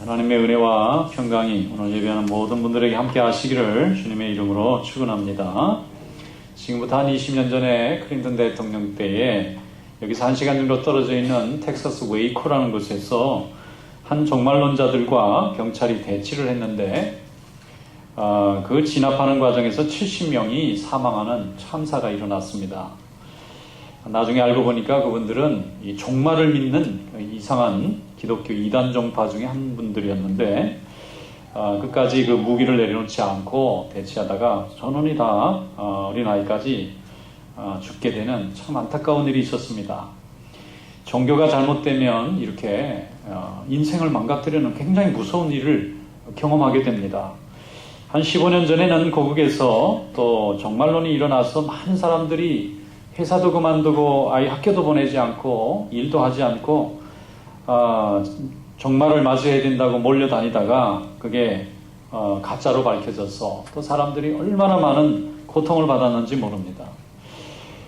하나님의 은혜와 평강이 오늘 예배하는 모든 분들에게 함께 하시기를 주님의 이름으로 축원합니다. 지금부터 한 20년 전에 클린턴 대통령 때에 여기서 1시간 정도 떨어져 있는 텍사스 웨이코라는 곳에서 한 종말론자들과 경찰이 대치를 했는데 그 진압하는 과정에서 70명이 사망하는 참사가 일어났습니다. 나중에 알고 보니까 그분들은 이 종말을 믿는 이상한 기독교 이단 종파 중에 한 분들이었는데 끝까지 그 무기를 내려놓지 않고 대치하다가 전원이 다 어린아이까지 죽게 되는 참 안타까운 일이 있었습니다. 종교가 잘못되면 이렇게 인생을 망가뜨리는 굉장히 무서운 일을 경험하게 됩니다. 한 15년 전에는 고국에서 또 종말론이 일어나서 많은 사람들이 회사도 그만두고 아이 학교도 보내지 않고 일도 하지 않고 종말을 맞이해야 된다고 몰려다니다가 그게 가짜로 밝혀져서 또 사람들이 얼마나 많은 고통을 받았는지 모릅니다.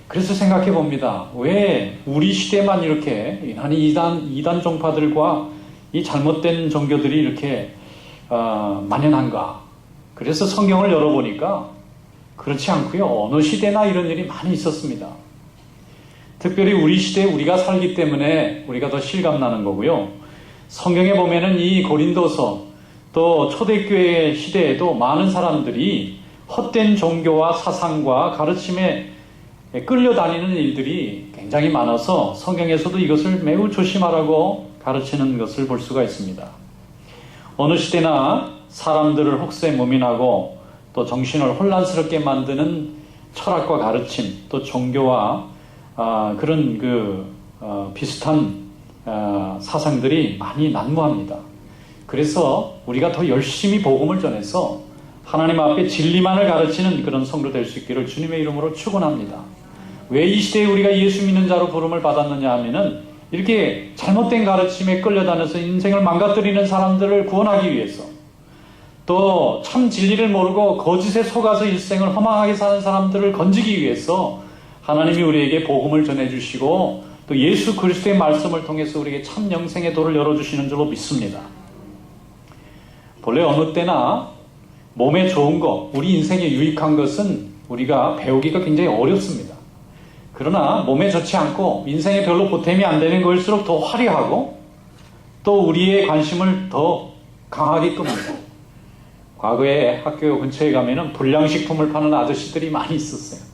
그래서 생각해 봅니다. 왜 우리 시대만 이렇게 이단 종파들과 이 잘못된 종교들이 이렇게 만연한가? 그래서 성경을 열어보니까 그렇지 않고요. 어느 시대나 이런 일이 많이 있었습니다. 특별히 우리 시대에 우리가 살기 때문에 우리가 더 실감나는 거고요. 성경에 보면은 이 고린도서 또 초대교회 시대에도 많은 사람들이 헛된 종교와 사상과 가르침에 끌려다니는 일들이 굉장히 많아서 성경에서도 이것을 매우 조심하라고 가르치는 것을 볼 수가 있습니다. 어느 시대나 사람들을 혹세 무민하고 또 정신을 혼란스럽게 만드는 철학과 가르침, 또 종교와 그런 비슷한 사상들이 많이 난무합니다. 그래서 우리가 더 열심히 복음을 전해서 하나님 앞에 진리만을 가르치는 그런 성도 될 수 있기를 주님의 이름으로 축원합니다. 왜 이 시대에 우리가 예수 믿는 자로 부름을 받았느냐 하면은 이렇게 잘못된 가르침에 끌려다녀서 인생을 망가뜨리는 사람들을 구원하기 위해서, 또 참 진리를 모르고 거짓에 속아서 일생을 허망하게 사는 사람들을 건지기 위해서 하나님이 우리에게 복음을 전해주시고 또 예수 그리스도의 말씀을 통해서 우리에게 참 영생의 도를 열어주시는 줄로 믿습니다. 본래 어느 때나 몸에 좋은 것, 우리 인생에 유익한 것은 우리가 배우기가 굉장히 어렵습니다. 그러나 몸에 좋지 않고 인생에 별로 보탬이 안 되는 것일수록 더 화려하고 또 우리의 관심을 더 강하게 끕니다. 과거에 학교 근처에 가면은 불량식품을 파는 아저씨들이 많이 있었어요.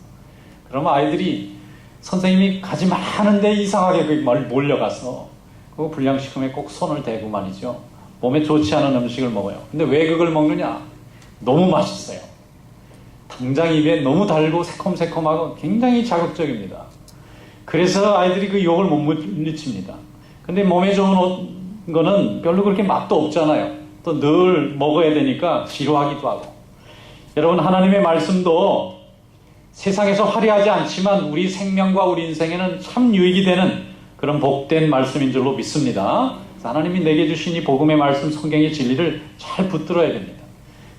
그러면 아이들이 선생님이 가지 말라는데 이상하게 몰려가서 그 불량식품에 꼭 손을 대고 말이죠. 몸에 좋지 않은 음식을 먹어요. 근데 왜 그걸 먹느냐? 너무 맛있어요. 당장 입에 너무 달고 새콤새콤하고 굉장히 자극적입니다. 그래서 아이들이 그 유혹을 못 물리칩니다. 근데 몸에 좋은 거는 별로 그렇게 맛도 없잖아요. 또 늘 먹어야 되니까 지루하기도 하고. 여러분, 하나님의 말씀도 세상에서 화려하지 않지만 우리 생명과 우리 인생에는 참 유익이 되는 그런 복된 말씀인 줄로 믿습니다. 하나님이 내게 주신 이 복음의 말씀, 성경의 진리를 잘 붙들어야 됩니다.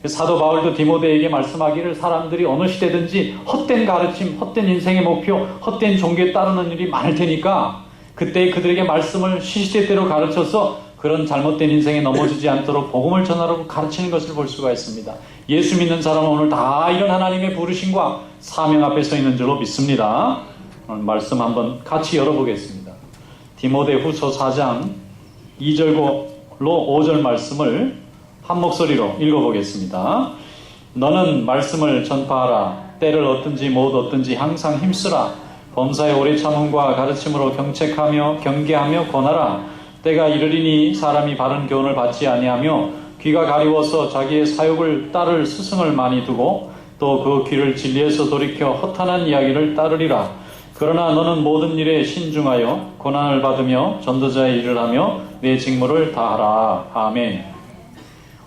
사도 바울도 디모데에게 말씀하기를 사람들이 어느 시대든지 헛된 가르침, 헛된 인생의 목표, 헛된 종교에 따르는 일이 많을 테니까 그때 그들에게 말씀을 시시때때로 가르쳐서 그런 잘못된 인생에 넘어지지 않도록 복음을 전하라고 가르치는 것을 볼 수가 있습니다. 예수 믿는 사람은 오늘 다 이런 하나님의 부르심과 사명 앞에 서 있는 줄로 믿습니다. 오늘 말씀 한번 같이 열어보겠습니다. 디모데 후서 4장 2절로 5절 말씀을 한 목소리로 읽어보겠습니다. 너는 말씀을 전파하라. 때를 얻든지 못 얻든지 항상 힘쓰라. 범사의 오래 참음과 가르침으로 경책하며 경계하며 권하라. 때가 이르리니 사람이 바른 교훈을 받지 아니하며 귀가 가리워서 자기의 사욕을 따를 스승을 많이 두고 또 그 귀를 진리에서 돌이켜 허탄한 이야기를 따르리라. 그러나 너는 모든 일에 신중하여 고난을 받으며 전도자의 일을 하며 내 직무를 다하라. 아멘.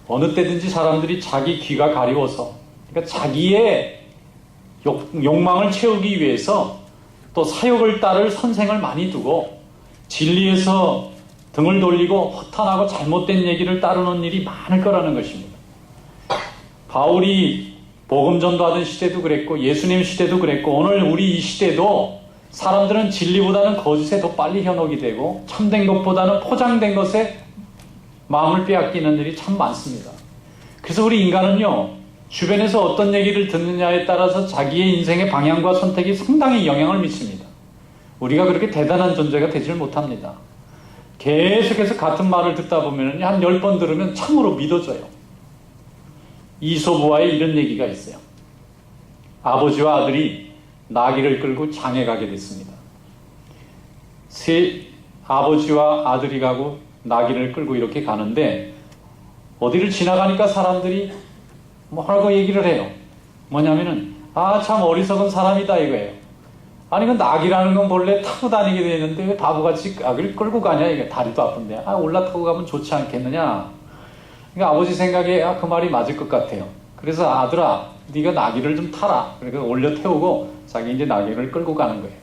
어느 때든지 사람들이 자기 귀가 가리워서, 그러니까 자기의 욕망을 채우기 위해서 또 사욕을 따를 선생을 많이 두고 진리에서 등을 돌리고 허탄하고 잘못된 얘기를 따르는 일이 많을 거라는 것입니다. 바울이 복음 전도하던 시대도 그랬고 예수님 시대도 그랬고 오늘 우리 이 시대도 사람들은 진리보다는 거짓에 더 빨리 현혹이 되고 참된 것보다는 포장된 것에 마음을 빼앗기는 일이 참 많습니다. 그래서 우리 인간은요, 주변에서 어떤 얘기를 듣느냐에 따라서 자기의 인생의 방향과 선택이 상당히 영향을 미칩니다. 우리가 그렇게 대단한 존재가 되질 못합니다. 계속해서 같은 말을 듣다 보면 한 10번 들으면 참으로 믿어져요. 이솝우화에 이런 얘기가 있어요. 아버지와 아들이 나귀를 끌고 장에 가게 됐습니다. 아버지와 아들이 가고 나귀를 끌고 이렇게 가는데 어디를 지나가니까 사람들이 뭐라고 얘기를 해요. 뭐냐면은 참 어리석은 사람이다 이거예요. 아니 그 나귀라는 건 본래 타고 다니게 되어 있는데 왜 바보같이 나귀를 끌고 가냐 이게 다리도 아픈데 올라타고 가면 좋지 않겠느냐. 그러니까 아버지 생각에 그 말이 맞을 것 같아요. 그래서 아들아 네가 나귀를 좀 타라. 그러니까 올려 태우고 자기 이제 나귀를 끌고 가는 거예요.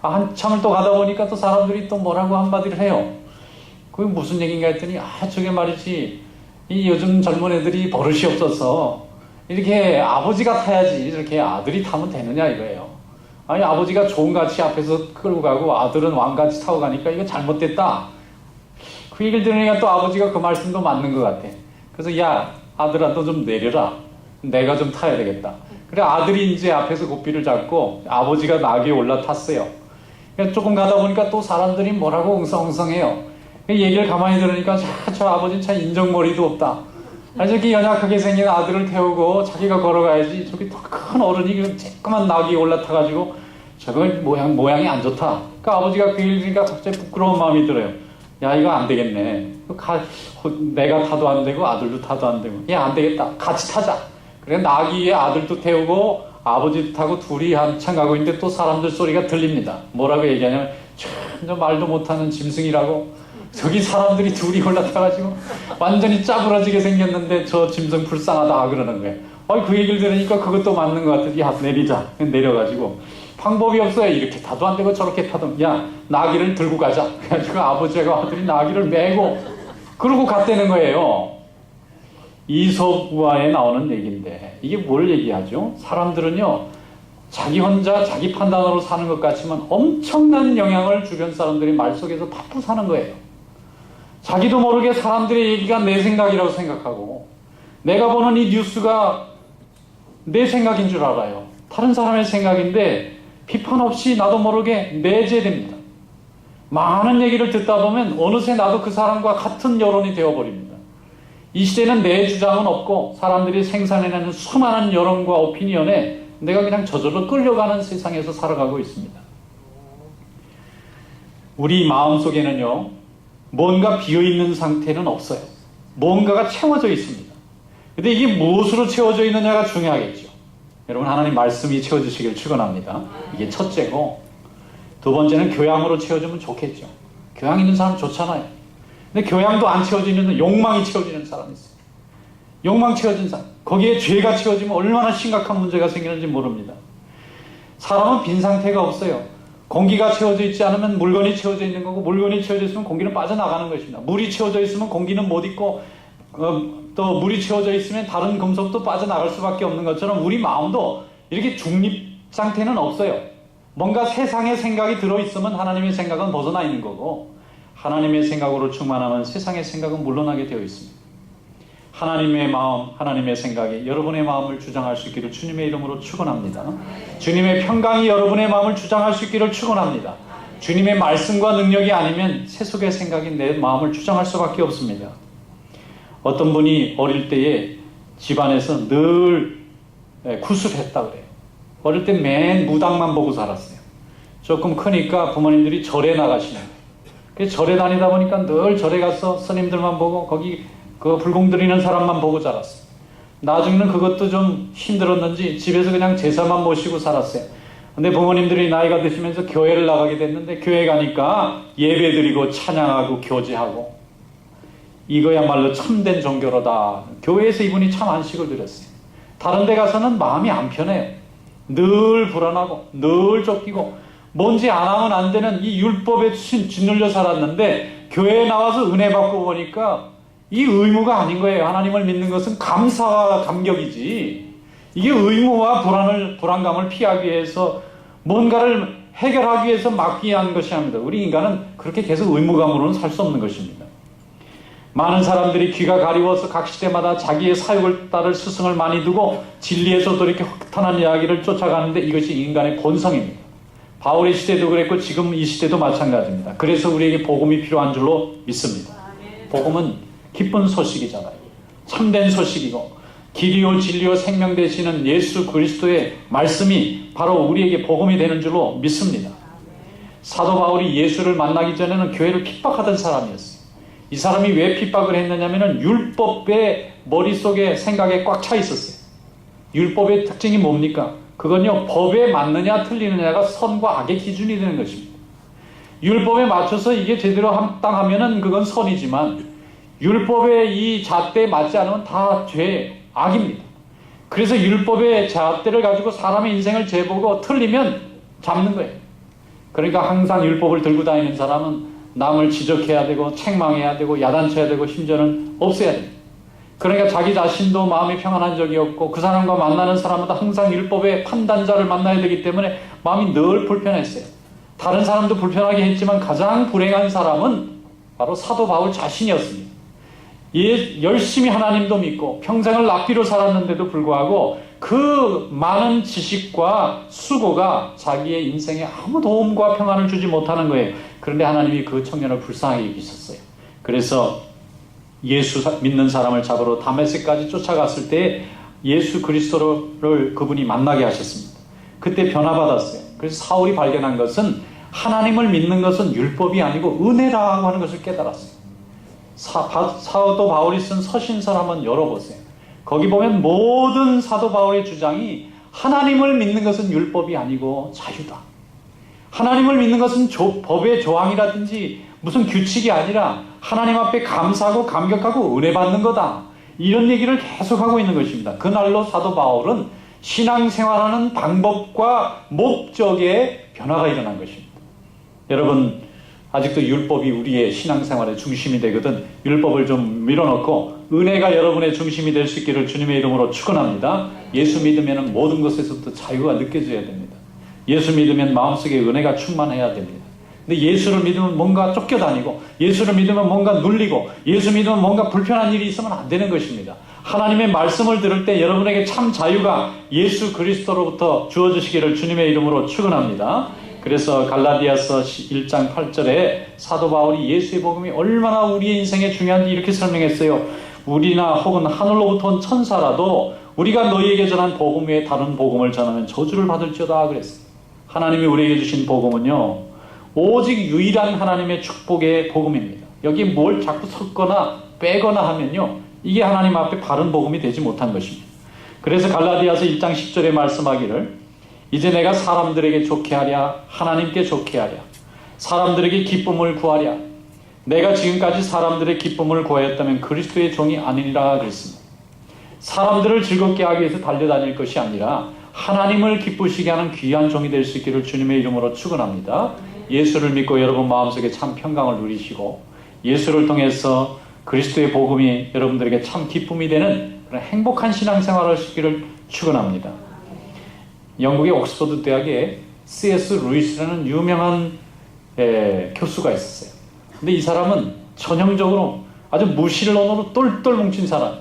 한참을 또 가다 보니까 또 사람들이 또 뭐라고 한마디를 해요. 그게 무슨 얘기인가 했더니 저게 말이지 이 요즘 젊은 애들이 버릇이 없어서 이렇게 아버지가 타야지 이렇게 아들이 타면 되느냐 이거예요. 아니 아버지가 종같이 앞에서 끌고 가고 아들은 왕같이 타고 가니까 이거 잘못됐다. 그 얘기를 들으니까 또 아버지가 그 말씀도 맞는 것 같아. 그래서 야 아들아 너 좀 내려라. 내가 좀 타야 되겠다. 그래 아들이 이제 앞에서 고삐를 잡고 아버지가 나귀에 올라탔어요. 조금 가다 보니까 또 사람들이 뭐라고 웅성웅성해요. 얘기를 가만히 들으니까 저 아버지는 참 인정머리도 없다. 저렇게 연약하게 생긴 아들을 태우고 자기가 걸어가야지 저기 큰 어른이 쬐끄만 나귀에 올라타가지고 저건 모양이 안 좋다. 그러니까 아버지가 그 얘기를 들으니까 갑자기 부끄러운 마음이 들어요. 야 이거 안 되겠네. 내가 타도 안 되고 아들도 타도 안 되고 야 안 되겠다. 같이 타자. 그래 나귀에 아들도 태우고 아버지도 타고 둘이 한참 가고 있는데 또 사람들 소리가 들립니다. 뭐라고 얘기하냐면 저 말도 못하는 짐승이라고 저기 사람들이 둘이 올라타가지고 완전히 짜부러지게 생겼는데 저 짐승 불쌍하다 그러는 거예요. 그 얘기를 들으니까 그것도 맞는 것 같아. 야 내리자. 내려가지고 방법이 없어요. 이렇게 타도 안 되고 저렇게 타도 야 나귀를 들고 가자. 그래가지고 아버지와 아들이 나귀를 메고 그러고 갔다는 거예요. 이솝우화에 나오는 얘기인데 이게 뭘 얘기하죠? 사람들은요 자기 혼자 자기 판단으로 사는 것 같지만 엄청난 영향을 주변 사람들이 말 속에서 받고 사는 거예요. 자기도 모르게 사람들의 얘기가 내 생각이라고 생각하고 내가 보는 이 뉴스가 내 생각인 줄 알아요. 다른 사람의 생각인데 비판 없이 나도 모르게 내재됩니다. 많은 얘기를 듣다 보면 어느새 나도 그 사람과 같은 여론이 되어버립니다. 이 시대는 내 주장은 없고 사람들이 생산해내는 수많은 여론과 오피니언에 내가 그냥 저절로 끌려가는 세상에서 살아가고 있습니다. 우리 마음속에는요 뭔가 비어있는 상태는 없어요. 뭔가가 채워져 있습니다. 근데 이게 무엇으로 채워져 있느냐가 중요하겠죠. 여러분 하나님 말씀이 채워주시길 축원합니다. 이게 첫째고 두 번째는 교양으로 채워주면 좋겠죠. 교양 있는 사람 좋잖아요. 근데 교양도 안 채워지는 욕망이 채워지는 사람이 있어요. 욕망 채워진 사람. 거기에 죄가 채워지면 얼마나 심각한 문제가 생기는지 모릅니다. 사람은 빈 상태가 없어요. 공기가 채워져 있지 않으면 물건이 채워져 있는 거고 물건이 채워져 있으면 공기는 빠져나가는 것입니다. 물이 채워져 있으면 공기는 못 있고 또 물이 채워져 있으면 다른 금속도 빠져나갈 수밖에 없는 것처럼 우리 마음도 이렇게 중립 상태는 없어요. 뭔가 세상의 생각이 들어있으면 하나님의 생각은 벗어나 있는 거고 하나님의 생각으로 충만하면 세상의 생각은 물러나게 되어 있습니다. 하나님의 마음, 하나님의 생각이 여러분의 마음을 주장할 수 있기를 주님의 이름으로 축원합니다. 주님의 평강이 여러분의 마음을 주장할 수 있기를 축원합니다. 주님의 말씀과 능력이 아니면 세속의 생각이 내 마음을 주장할 수밖에 없습니다. 어떤 분이 어릴 때에 집안에서 늘 구술했다 그래요. 어릴 때 맨 무당만 보고 살았어요. 조금 크니까 부모님들이 절에 나가시는 거예요. 그래서 절에 다니다 보니까 늘 절에 가서 스님들만 보고 거기 그 불공 드리는 사람만 보고 자랐어요. 나중에는 그것도 좀 힘들었는지 집에서 그냥 제사만 모시고 살았어요. 근데 부모님들이 나이가 드시면서 교회를 나가게 됐는데 교회 가니까 예배 드리고 찬양하고 교제하고 이거야말로 참된 종교로다. 교회에서 이분이 참 안식을 드렸어요. 다른 데 가서는 마음이 안 편해요. 늘 불안하고 늘 쫓기고 뭔지 안 하면 안 되는 이 율법에 짓눌려 살았는데 교회에 나와서 은혜 받고 보니까 이 의무가 아닌 거예요. 하나님을 믿는 것은 감사와 감격이지. 이게 의무와 불안감을 피하기 위해서 뭔가를 해결하기 위해서 맡기 위한 것이 아닙니다. 우리 인간은 그렇게 계속 의무감으로는 살 수 없는 것입니다. 많은 사람들이 귀가 가리워서 각 시대마다 자기의 사욕을 따를 스승을 많이 두고 진리에서도 이렇게 허탄한 이야기를 쫓아가는데 이것이 인간의 본성입니다. 바울의 시대도 그랬고 지금 이 시대도 마찬가지입니다. 그래서 우리에게 복음이 필요한 줄로 믿습니다. 복음은 기쁜 소식이잖아요. 참된 소식이고 길이요 진리요 생명 되시는 예수 그리스도의 말씀이 바로 우리에게 복음이 되는 줄로 믿습니다. 사도 바울이 예수를 만나기 전에는 교회를 핍박하던 사람이었어요. 이 사람이 왜 핍박을 했느냐면 율법의 머릿속에 생각에 꽉 차 있었어요. 율법의 특징이 뭡니까? 그건요, 법에 맞느냐 틀리느냐가 선과 악의 기준이 되는 것입니다. 율법에 맞춰서 이게 제대로 합당하면은 그건 선이지만 율법의 이 잣대에 맞지 않으면 다 죄, 악입니다. 그래서 율법의 잣대를 가지고 사람의 인생을 재보고 틀리면 잡는 거예요. 그러니까 항상 율법을 들고 다니는 사람은 남을 지적해야 되고 책망해야 되고 야단쳐야 되고 심지어는 없애야 됩니다. 그러니까 자기 자신도 마음이 평안한 적이 없고 그 사람과 만나는 사람마다 항상 율법의 판단자를 만나야 되기 때문에 마음이 늘 불편했어요. 다른 사람도 불편하게 했지만 가장 불행한 사람은 바로 사도 바울 자신이었습니다. 열심히 하나님도 믿고 평생을 랍비로 살았는데도 불구하고 그 많은 지식과 수고가 자기의 인생에 아무 도움과 평안을 주지 못하는 거예요. 그런데 하나님이 그 청년을 불쌍하게 여기셨어요. 그래서 예수 믿는 사람을 잡으러 다메섹까지 쫓아갔을 때 예수 그리스도를 그분이 만나게 하셨습니다. 그때 변화받았어요. 그래서 사울이 발견한 것은 하나님을 믿는 것은 율법이 아니고 은혜라고 하는 것을 깨달았어요. 사도 바울이 쓴 서신서를 한번 열어보세요. 거기 보면 모든 사도 바울의 주장이 하나님을 믿는 것은 율법이 아니고 자유다. 하나님을 믿는 것은 법의 조항이라든지 무슨 규칙이 아니라 하나님 앞에 감사하고 감격하고 은혜 받는 거다. 이런 얘기를 계속하고 있는 것입니다. 그날로 사도 바울은 신앙생활하는 방법과 목적에 변화가 일어난 것입니다. 여러분, 아직도 율법이 우리의 신앙생활의 중심이 되거든 율법을 좀 밀어넣고 은혜가 여러분의 중심이 될 수 있기를 주님의 이름으로 축원합니다. 예수 믿으면 모든 것에서부터 자유가 느껴져야 됩니다. 예수 믿으면 마음속에 은혜가 충만해야 됩니다. 근데 예수를 믿으면 뭔가 쫓겨다니고 예수를 믿으면 뭔가 눌리고 예수 믿으면 뭔가 불편한 일이 있으면 안 되는 것입니다. 하나님의 말씀을 들을 때 여러분에게 참 자유가 예수 그리스도로부터 주어지시기를 주님의 이름으로 축원합니다. 그래서 갈라디아서 1장 8절에 사도 바울이 예수의 복음이 얼마나 우리의 인생에 중요한지 이렇게 설명했어요. 우리나 혹은 하늘로부터 온 천사라도 우리가 너희에게 전한 복음 외에 다른 복음을 전하면 저주를 받을지어다 그랬어요. 하나님이 우리에게 주신 복음은요, 오직 유일한 하나님의 축복의 복음입니다. 여기 뭘 자꾸 섞거나 빼거나 하면요, 이게 하나님 앞에 바른 복음이 되지 못한 것입니다. 그래서 갈라디아서 1장 10절에 말씀하기를 이제 내가 사람들에게 좋게 하랴 하나님께 좋게 하랴 사람들에게 기쁨을 구하랴 내가 지금까지 사람들의 기쁨을 구하였다면 그리스도의 종이 아니니라 그랬습니다. 사람들을 즐겁게 하기 위해서 달려다닐 것이 아니라 하나님을 기쁘시게 하는 귀한 종이 될 수 있기를 주님의 이름으로 축원합니다. 예수를 믿고 여러분 마음속에 참 평강을 누리시고 예수를 통해서 그리스도의 복음이 여러분들에게 참 기쁨이 되는 그런 행복한 신앙생활을 하시기를 축원합니다. 영국의 옥스퍼드 대학에 C.S. 루이스라는 유명한 교수가 있었어요. 근데 이 사람은 전형적으로 아주 무신론으로 똘똘 뭉친 사람.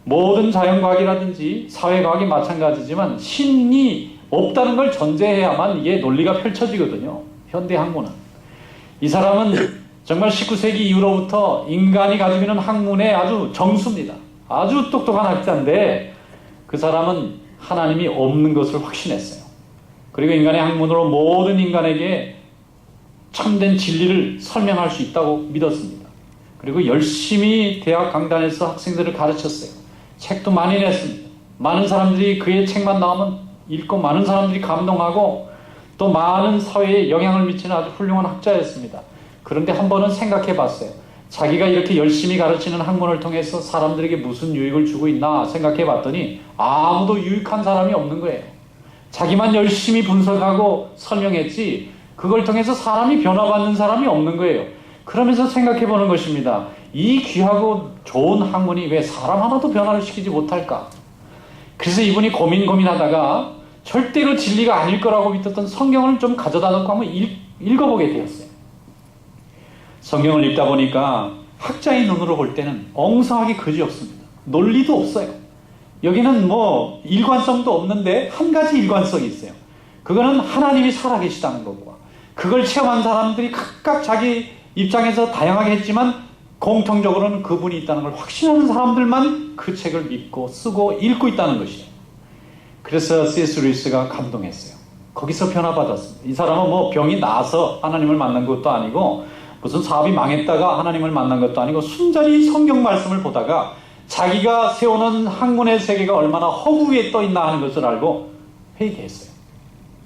모든 자연과학이라든지 사회과학이 마찬가지지만 신이 없다는 걸 전제해야만 이게 논리가 펼쳐지거든요. 현대 학문은. 이 사람은 정말 19세기 이후로부터 인간이 가지고 있는 학문의 아주 정수입니다. 아주 똑똑한 학자인데 그 사람은 하나님이 없는 것을 확신했어요. 그리고 인간의 학문으로 모든 인간에게 참된 진리를 설명할 수 있다고 믿었습니다. 그리고 열심히 대학 강단에서 학생들을 가르쳤어요. 책도 많이 냈습니다. 많은 사람들이 그의 책만 나오면 읽고 많은 사람들이 감동하고 또 많은 사회에 영향을 미치는 아주 훌륭한 학자였습니다. 그런데 한 번은 생각해 봤어요. 자기가 이렇게 열심히 가르치는 학문을 통해서 사람들에게 무슨 유익을 주고 있나 생각해 봤더니 아무도 유익한 사람이 없는 거예요. 자기만 열심히 분석하고 설명했지 그걸 통해서 사람이 변화받는 사람이 없는 거예요. 그러면서 생각해 보는 것입니다. 이 귀하고 좋은 학문이 왜 사람 하나도 변화를 시키지 못할까? 그래서 이분이 고민하다가 절대로 진리가 아닐 거라고 믿었던 성경을 좀 가져다 놓고 한번 읽어보게 되었어요. 성경을 읽다 보니까 학자의 눈으로 볼 때는 엉성하게 그지 없습니다. 논리도 없어요. 여기는 뭐 일관성도 없는데 한 가지 일관성이 있어요. 그거는 하나님이 살아계시다는 것과 그걸 체험한 사람들이 각각 자기 입장에서 다양하게 했지만 공통적으로는 그분이 있다는 걸 확신하는 사람들만 그 책을 믿고 쓰고 읽고 있다는 것이에요. 그래서 C.S. 루이스가 감동했어요. 거기서 변화받았습니다. 이 사람은 뭐 병이 나서 하나님을 만난 것도 아니고 무슨 사업이 망했다가 하나님을 만난 것도 아니고 순전히 성경 말씀을 보다가 자기가 세우는 학문의 세계가 얼마나 허구 위에 떠 있나 하는 것을 알고 회개했어요.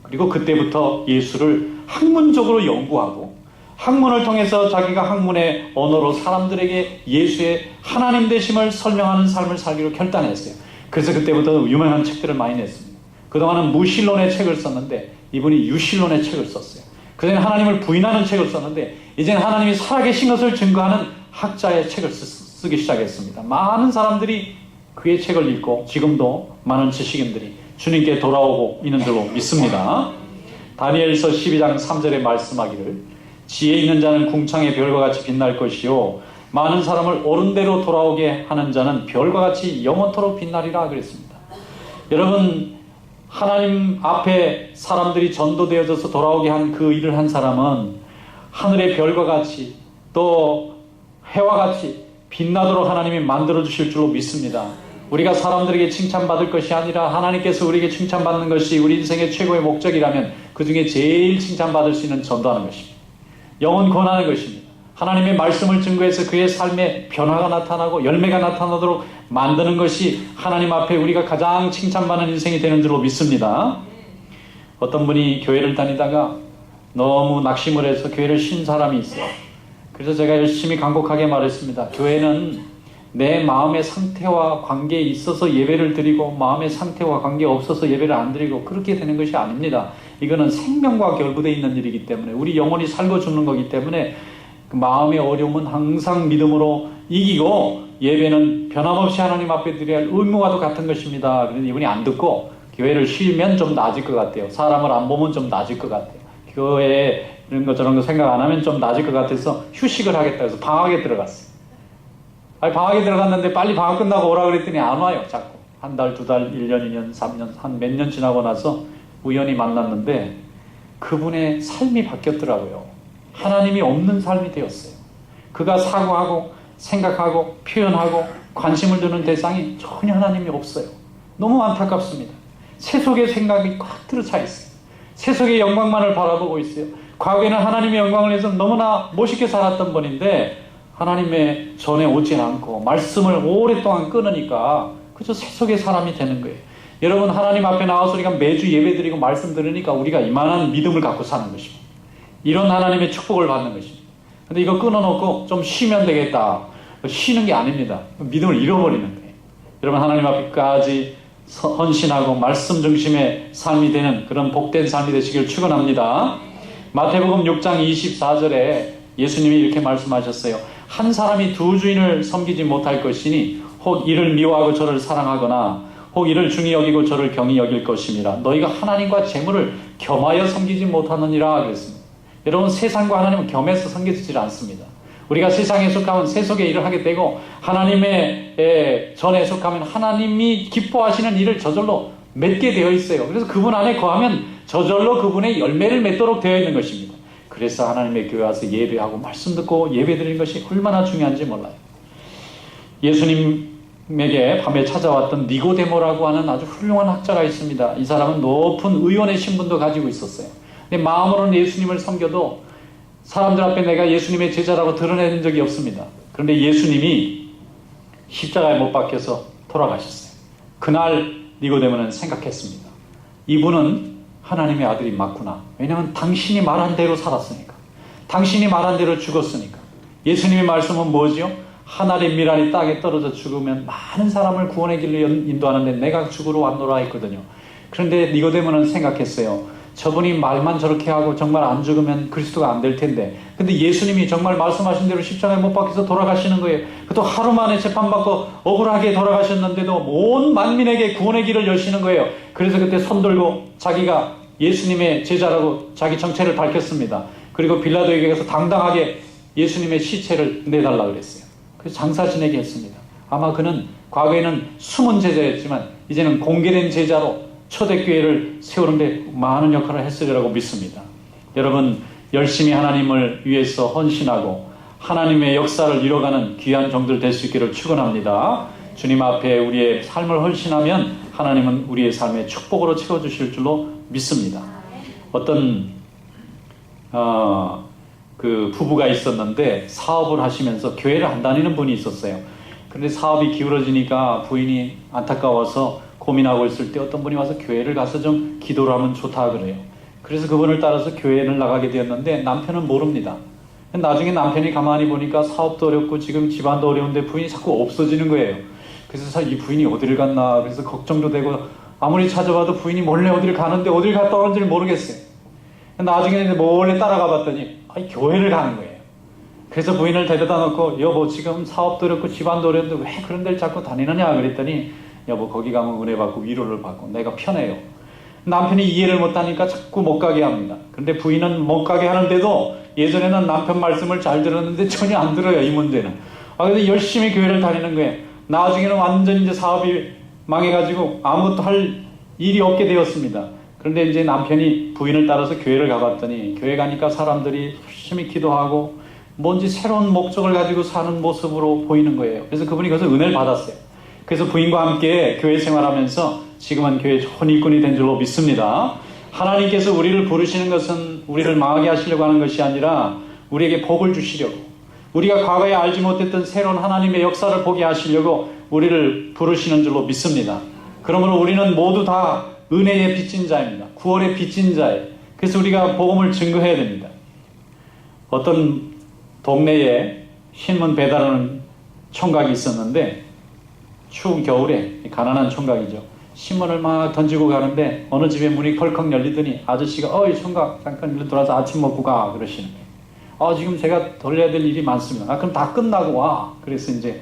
그리고 그때부터 예수를 학문적으로 연구하고 학문을 통해서 자기가 학문의 언어로 사람들에게 예수의 하나님 되심을 설명하는 삶을 살기로 결단했어요. 그래서 그때부터 유명한 책들을 많이 냈습니다. 그동안은 무신론의 책을 썼는데 이분이 유신론의 책을 썼어요. 그전에 하나님을 부인하는 책을 썼는데 이제는 하나님이 살아계신 것을 증거하는 학자의 책을 쓰기 시작했습니다. 많은 사람들이 그의 책을 읽고 지금도 많은 지식인들이 주님께 돌아오고 있는 줄로 믿습니다. 다니엘서 12장 3절에 말씀하기를 지혜 있는 자는 궁창의 별과 같이 빛날 것이요 많은 사람을 옳은 대로 돌아오게 하는 자는 별과 같이 영원토록 빛나리라 그랬습니다. 여러분, 하나님 앞에 사람들이 전도되어져서 돌아오게 한 그 일을 한 사람은 하늘의 별과 같이 또 해와 같이 빛나도록 하나님이 만들어주실 줄로 믿습니다. 우리가 사람들에게 칭찬받을 것이 아니라 하나님께서 우리에게 칭찬받는 것이 우리 인생의 최고의 목적이라면 그 중에 제일 칭찬받을 수 있는 전도하는 것입니다. 영혼 권하는 것입니다. 하나님의 말씀을 증거해서 그의 삶에 변화가 나타나고 열매가 나타나도록 만드는 것이 하나님 앞에 우리가 가장 칭찬받는 인생이 되는 줄로 믿습니다. 어떤 분이 교회를 다니다가 너무 낙심을 해서 교회를 쉰 사람이 있어요. 그래서 제가 열심히 간곡하게 말했습니다. 교회는 내 마음의 상태와 관계에 있어서 예배를 드리고 마음의 상태와 관계에 없어서 예배를 안 드리고 그렇게 되는 것이 아닙니다. 이거는 생명과 결부되어 있는 일이기 때문에 우리 영혼이 살고 죽는 거기 때문에 그 마음의 어려움은 항상 믿음으로 이기고 예배는 변함없이 하나님 앞에 드려야 할 의무와도 같은 것입니다. 그런데 이분이 안 듣고 교회를 쉬면 좀 나아질 것 같아요. 사람을 안 보면 좀 나아질 것 같아요. 교회에 이런 거 저런 거 생각 안 하면 좀 나아질 것 같아서 휴식을 하겠다 해서 방학에 들어갔어요. 방학에 들어갔는데 빨리 방학 끝나고 오라 그랬더니 안 와요. 자꾸 한 달, 두 달, 1년, 2년, 3년 한 몇 년 지나고 나서 우연히 만났는데 그분의 삶이 바뀌었더라고요. 하나님이 없는 삶이 되었어요. 그가 사고하고 생각하고 표현하고 관심을 두는 대상이 전혀 하나님이 없어요. 너무 안타깝습니다. 세속의 생각이 꽉 들어차 있어요. 세속의 영광만을 바라보고 있어요. 과거에는 하나님의 영광을 위해서 너무나 멋있게 살았던 분인데 하나님의 전에 오지 않고 말씀을 오랫동안 끊으니까 그저 세속의 사람이 되는 거예요. 여러분, 하나님 앞에 나와서 우리가 매주 예배드리고 말씀 들으니까 우리가 이만한 믿음을 갖고 사는 것입니다. 이런 하나님의 축복을 받는 것입니다. 근데 이거 끊어놓고 좀 쉬면 되겠다. 쉬는 게 아닙니다. 믿음을 잃어버리는 거예요. 여러분, 하나님 앞에까지 헌신하고 말씀 중심의 삶이 되는 그런 복된 삶이 되시길 축원합니다. 마태복음 6장 24절에 예수님이 이렇게 말씀하셨어요. 한 사람이 두 주인을 섬기지 못할 것이니 혹 이를 미워하고 저를 사랑하거나 혹 이를 중히 여기고 저를 경히 여길 것임이라. 너희가 하나님과 재물을 겸하여 섬기지 못하느니라 그랬습니다. 여러분, 세상과 하나님은 겸해서 섬기지 않습니다. 우리가 세상에 속하면 세속의 일을 하게 되고 하나님의 전에 속하면 하나님이 기뻐하시는 일을 저절로 맺게 되어 있어요. 그래서 그분 안에 거하면 저절로 그분의 열매를 맺도록 되어 있는 것입니다. 그래서 하나님의 교회 와서 예배하고 말씀 듣고 예배 드리는 것이 얼마나 중요한지 몰라요. 예수님에게 밤에 찾아왔던 니고데모라고 하는 아주 훌륭한 학자가 있습니다. 이 사람은 높은 의원의 신분도 가지고 있었어요. 근데 마음으로는 예수님을 섬겨도 사람들 앞에 내가 예수님의 제자라고 드러낸 적이 없습니다. 그런데 예수님이 십자가에 못 박혀서 돌아가셨어요. 그날 니고데모는 생각했습니다. 이분은 하나님의 아들이 맞구나. 왜냐하면 당신이 말한 대로 살았으니까. 당신이 말한 대로 죽었으니까. 예수님의 말씀은 뭐지요? 하늘의 미랄이 땅에 떨어져 죽으면 많은 사람을 구원의 길로 인도하는데 내가 죽으러 왔노라 했거든요. 그런데 니고데모는 생각했어요. 저분이 말만 저렇게 하고 정말 안 죽으면 그리스도가 안 될 텐데. 근데 예수님이 정말 말씀하신 대로 십자가에 못 박혀서 돌아가시는 거예요. 또 하루 만에 재판받고 억울하게 돌아가셨는데도 온 만민에게 구원의 길을 여시는 거예요. 그래서 그때 손들고 자기가 예수님의 제자라고 자기 정체를 밝혔습니다. 그리고 빌라도에게 가서 당당하게 예수님의 시체를 내달라고 그랬어요. 그래서 장사 지내게 했습니다. 아마 그는 과거에는 숨은 제자였지만 이제는 공개된 제자로 초대교회를 세우는 데 많은 역할을 했으리라고 믿습니다. 여러분, 열심히 하나님을 위해서 헌신하고 하나님의 역사를 이뤄가는 귀한 종들 될 수 있기를 축원합니다. 주님 앞에 우리의 삶을 헌신하면 하나님은 우리의 삶의 축복으로 채워주실 줄로 믿습니다. 어떤 그 부부가 있었는데 사업을 하시면서 교회를 안 다니는 분이 있었어요. 그런데 사업이 기울어지니까 부인이 안타까워서 고민하고 있을 때 어떤 분이 와서 교회를 가서 좀 기도를 하면 좋다 그래요. 그래서 그분을 따라서 교회를 나가게 되었는데 남편은 모릅니다. 나중에 남편이 가만히 보니까 사업도 어렵고 지금 집안도 어려운데 부인이 자꾸 없어지는 거예요. 그래서 이 부인이 어디를 갔나 그래서 걱정도 되고 아무리 찾아봐도 부인이 몰래 어디를 가는데 어디를 갔다 오는지를 모르겠어요. 나중에 몰래 따라가 봤더니 교회를 가는 거예요. 그래서 부인을 데려다 놓고 여보 지금 사업도 어렵고 집안도 어려운데 왜 그런 데를 자꾸 다니느냐 그랬더니 여보 거기 가면 은혜 받고 위로를 받고 내가 편해요. 남편이 이해를 못하니까 자꾸 못 가게 합니다. 그런데 부인은 못 가게 하는데도 예전에는 남편 말씀을 잘 들었는데 전혀 안 들어요. 이 문제는. 그래서 열심히 교회를 다니는 거예요. 나중에는 완전히 이제 사업이 망해가지고 아무것도 할 일이 없게 되었습니다. 그런데 이제 남편이 부인을 따라서 교회를 가봤더니 교회 가니까 사람들이 열심히 기도하고 뭔지 새로운 목적을 가지고 사는 모습으로 보이는 거예요. 그래서 그분이 거기서 은혜를 받았어요. 그래서 부인과 함께 교회 생활하면서 지금은 교회 좋은 일꾼이 된 줄로 믿습니다. 하나님께서 우리를 부르시는 것은 우리를 망하게 하시려고 하는 것이 아니라 우리에게 복을 주시려고 우리가 과거에 알지 못했던 새로운 하나님의 역사를 보게 하시려고 우리를 부르시는 줄로 믿습니다. 그러므로 우리는 모두 다 은혜의 빚진 자입니다. 구원의 빚진 자예요. 그래서 우리가 복음을 증거해야 됩니다. 어떤 동네에 신문 배달하는 총각이 있었는데 추운 겨울에 가난한 총각이죠. 신문을 막 던지고 가는데 어느 집에 문이 벌컥 열리더니 아저씨가 어이 총각 잠깐 일로 돌아서 아침 먹고 가 그러시는 거예요. 지금 제가 돌려야 될 일이 많습니다. 그럼 다 끝나고 와. 그래서 이제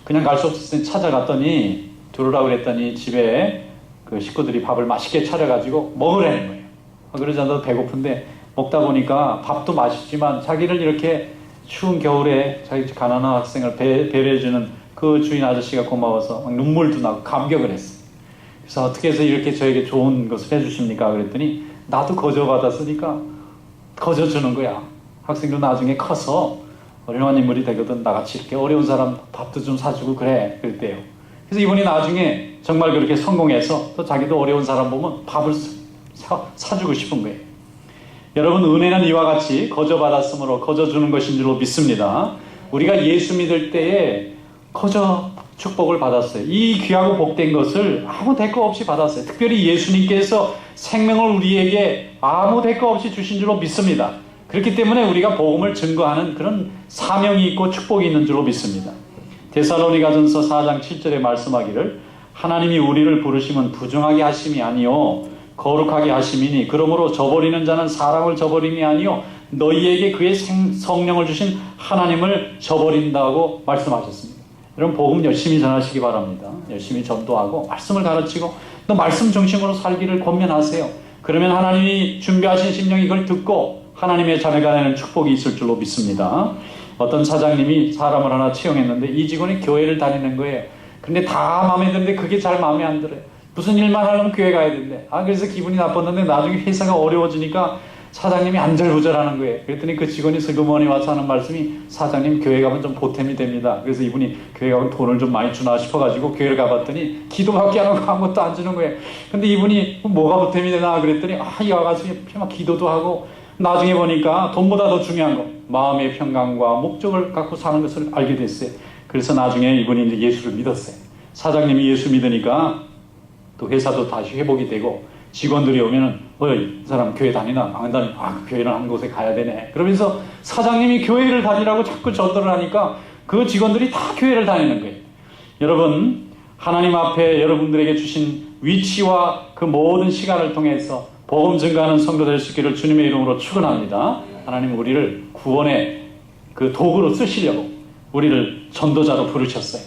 그냥 갈 수 없을 때 찾아갔더니 들어오라고 그랬더니 집에 그 식구들이 밥을 맛있게 차려가지고 먹으라는 거예요. 그러자 너 배고픈데 먹다 보니까 밥도 맛있지만 자기를 이렇게 추운 겨울에 자기 가난한 학생을 배려해주는 그 주인 아저씨가 고마워서 막 눈물도 나고 감격을 했어요. 그래서 어떻게 해서 이렇게 저에게 좋은 것을 해주십니까? 그랬더니 나도 거저받았으니까 거저주는 거야. 학생도 나중에 커서 훌륭한 인물이 되거든 나같이 이렇게 어려운 사람 밥도 좀 사주고 그래 그랬대요. 그래서 이분이 나중에 정말 그렇게 성공해서 또 자기도 어려운 사람 보면 밥을 사주고 싶은 거예요. 여러분 은혜는 이와 같이 거저받았으므로 거저주는 것인 줄로 믿습니다. 우리가 예수 믿을 때에 거저 축복을 받았어요. 이 귀하고 복된 것을 아무 대가 없이 받았어요. 특별히 예수님께서 생명을 우리에게 아무 대가 없이 주신 줄로 믿습니다. 그렇기 때문에 우리가 복음을 증거하는 그런 사명이 있고 축복이 있는 줄로 믿습니다. 데살로니가전서 4장 7절에 말씀하기를 하나님이 우리를 부르시면 부정하게 하심이 아니요 거룩하게 하심이니 그러므로 저버리는 자는 사람을 저버림이 아니요 너희에게 그의 성령을 주신 하나님을 저버린다고 말씀하셨습니다. 여러분 복음 열심히 전하시기 바랍니다. 열심히 전도하고 말씀을 가르치고 또 말씀 중심으로 살기를 권면하세요. 그러면 하나님이 준비하신 심령이 이걸 듣고 하나님의 자녀가 되는 축복이 있을 줄로 믿습니다. 어떤 사장님이 사람을 하나 채용했는데 이 직원이 교회를 다니는 거예요. 근데 다 마음에 드는데 그게 잘 마음에 안 들어요. 무슨 일만 하려면 교회 가야 된대. 그래서 기분이 나빴는데 나중에 회사가 어려워지니까 사장님이 안절부절하는 거예요. 그랬더니 그 직원이 슬그머니 와서 하는 말씀이 사장님 교회 가면 좀 보탬이 됩니다. 그래서 이분이 교회 가면 돈을 좀 많이 주나 싶어가지고 교회를 가봤더니 기도밖에 안 하고 아무것도 안 주는 거예요. 근데 이분이 뭐가 보탬이 되나 그랬더니 이 와가지고 막 기도도 하고 나중에 보니까 돈보다 더 중요한 거 마음의 평강과 목적을 갖고 사는 것을 알게 됐어요. 그래서 나중에 이분이 이제 예수를 믿었어요. 사장님이 예수 믿으니까 또 회사도 다시 회복이 되고 직원들이 오면은 이 사람 교회 다니나? 안 다니나? 교회는 한 곳에 가야 되네. 그러면서 사장님이 교회를 다니라고 자꾸 전도를 하니까 그 직원들이 다 교회를 다니는 거예요. 여러분 하나님 앞에 여러분들에게 주신 위치와 그 모든 시간을 통해서 복음 증거하는 성도 될 수 있기를 주님의 이름으로 축원합니다. 하나님 우리를 구원의 그 도구로 쓰시려고 우리를 전도자로 부르셨어요.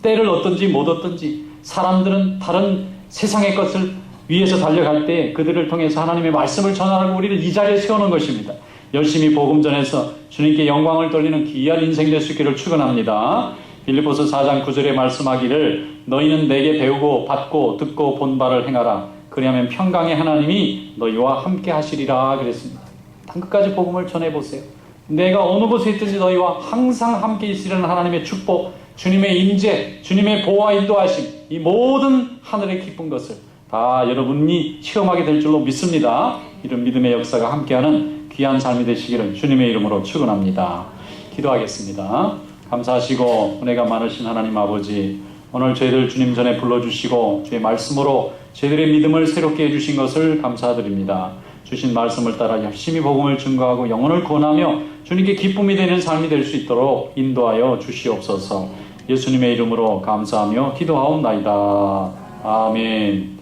때를 얻든지 못 얻든지 사람들은 다른 세상의 것을 위해서 달려갈 때 그들을 통해서 하나님의 말씀을 전하고 우리를 이 자리에 세우는 것입니다. 열심히 복음 전해서 주님께 영광을 돌리는 귀한 인생 될 수 있기를 축원합니다. 빌립보서 4장 9절에 말씀하기를 너희는 내게 배우고 받고 듣고 본 바를 행하라. 그리하면 평강의 하나님이 너희와 함께 하시리라 그랬습니다. 끝까지 복음을 전해보세요. 내가 어느 곳에 있든지 너희와 항상 함께 있으려는 하나님의 축복, 주님의 임재, 주님의 보호와 인도하심, 이 모든 하늘의 기쁜 것을 다 여러분이 체험하게 될 줄로 믿습니다. 이런 믿음의 역사가 함께하는 귀한 삶이 되시기를 주님의 이름으로 축원합니다. 기도하겠습니다. 감사하시고 은혜가 많으신 하나님 아버지, 오늘 저희들 주님 전에 불러주시고 주의 말씀으로 저희들의 믿음을 새롭게 해주신 것을 감사드립니다. 주신 말씀을 따라 열심히 복음을 증거하고 영혼을 구원하며 주님께 기쁨이 되는 삶이 될 수 있도록 인도하여 주시옵소서. 예수님의 이름으로 감사하며 기도하옵나이다. 아멘.